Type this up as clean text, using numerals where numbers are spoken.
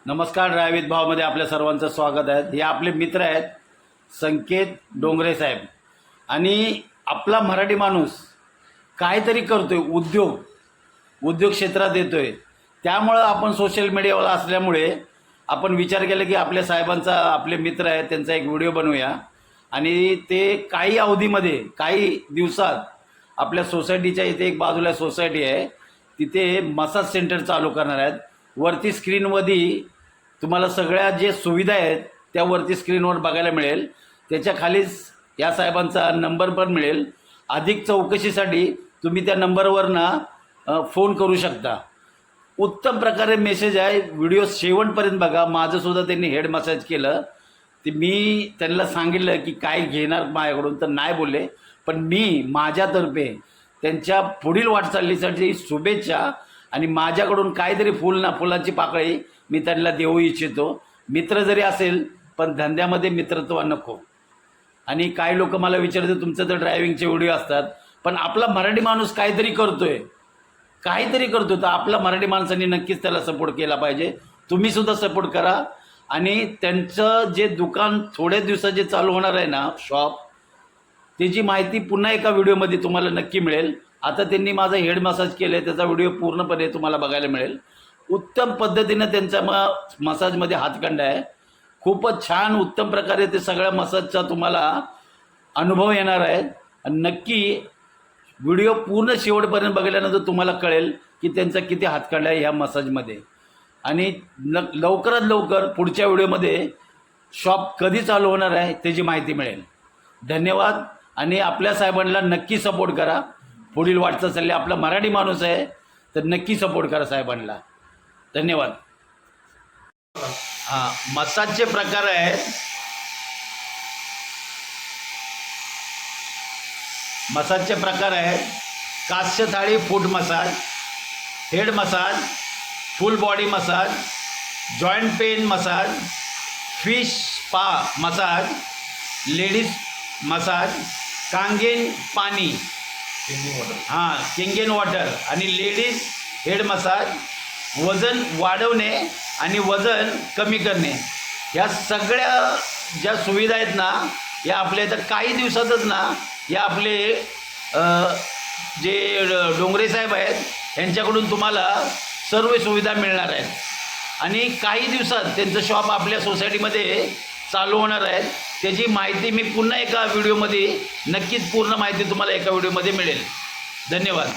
नमस्कार. ड्रायव्हित भावमध्ये आपल्या सर्वांचं स्वागत आहे. हे आपले मित्र आहेत संकेत डोंगरे साहेब. आणि आपला मराठी माणूस काहीतरी करतोय, उद्योग क्षेत्रात येतोय. त्यामुळं आपण सोशल मीडियावर असल्यामुळे आपण विचार केला की आपल्या साहेबांचा, आपले मित्र आहेत त्यांचा एक व्हिडिओ बनवूया. आणि ते काही अवधीमध्ये, काही दिवसात आपल्या सोसायटीच्या इथे एक बाजूला सोसायटी आहे, तिथे मसाज सेंटर चालू करणार आहेत. वरती स्क्रीनमध्ये तुम्हाला सगळ्या जे सुविधा आहेत त्या वरती स्क्रीनवर बघायला मिळेल. त्याच्या खालीच या साहेबांचा नंबर पण मिळेल. अधिक चौकशीसाठी तुम्ही त्या नंबरवरनं फोन करू शकता. उत्तम प्रकारे मेसेज आहे. व्हिडिओ शेवटपर्यंत बघा. माझंसुद्धा त्यांनी हेड मसाज केलं. ते मी त्यांना सांगितलं की काय घेणार माझ्याकडून, तर नाही बोलले. पण मी माझ्यातर्फे त्यांच्या पुढील वाटचालीसाठी शुभेच्छा आणि माझ्याकडून काहीतरी फुलाची पाकळी मी त्यांना देऊ इच्छितो. मित्र जरी असेल पण धंद्यामध्ये मित्रत्व नको. आणि काही लोक मला विचारतात तुमचं तर ड्रायव्हिंगचे व्हिडिओ असतात, पण आपला मराठी माणूस काहीतरी करतो तर आपला मराठी माणसांनी नक्कीच त्याला सपोर्ट केला पाहिजे. तुम्हीसुद्धा सपोर्ट करा. आणि त्यांचं जे दुकान थोड्या दिवसात जे चालू होणार आहे ना, शॉप, त्याची माहिती पुन्हा एका व्हिडिओमध्ये तुम्हाला नक्की मिळेल. आता त्यांनी माझा हेड मसाज केलं आहे, त्याचा व्हिडिओ पूर्णपणे तुम्हाला बघायला मिळेल. उत्तम पद्धतीनं त्यांचा मसाजमध्ये हातखंडा आहे. खूपच छान उत्तम प्रकारे ते सगळ्या मसाजचा तुम्हाला अनुभव येणार आहे. नक्की व्हिडिओ पूर्ण शेवटपर्यंत बघितल्यानंतर तुम्हाला कळेल की त्यांचा किती हातखंडा आहे ह्या मसाजमध्ये. आणि लवकरात लवकर पुढच्या व्हिडिओमध्ये शॉप कधी चालू होणार आहे त्याची माहिती मिळेल. धन्यवाद. आणि आपल्या साहेबांना नक्की सपोर्ट करा. पुढील वाटचाल चालली. आपला मराठी माणूस आहे तर नक्की सपोर्ट करा साहेबांना. धन्यवाद. हां, मसाजचे प्रकार आहेत. मसाजचे प्रकार आहेत कास्य थाळी foot massage, head massage, full body massage, joint pain massage, fish spa massage, ladies massage, Kangen पाणी, हां किंगेन वॉटर आणि लेडीज हेड मसाज, वजन वाढवणे आणि वजन कमी करणे. या सगळ्या ज्या सुविधा आहेत ना, या आपल्या इथं काही दिवसातच ना, या आपले जे डोंगरे साहेब आहेत यांच्याकडून तुम्हाला सर्व सुविधा मिळणार आहेत. आणि काही दिवसात त्यांचं शॉप आपल्या सोसायटीमध्ये चालू होणार आहे. त्याची माहिती मी पुन्हा एका व्हिडिओमध्ये, नक्कीच पूर्ण माहिती तुम्हाला एका व्हिडिओमध्ये मिळेल. धन्यवाद.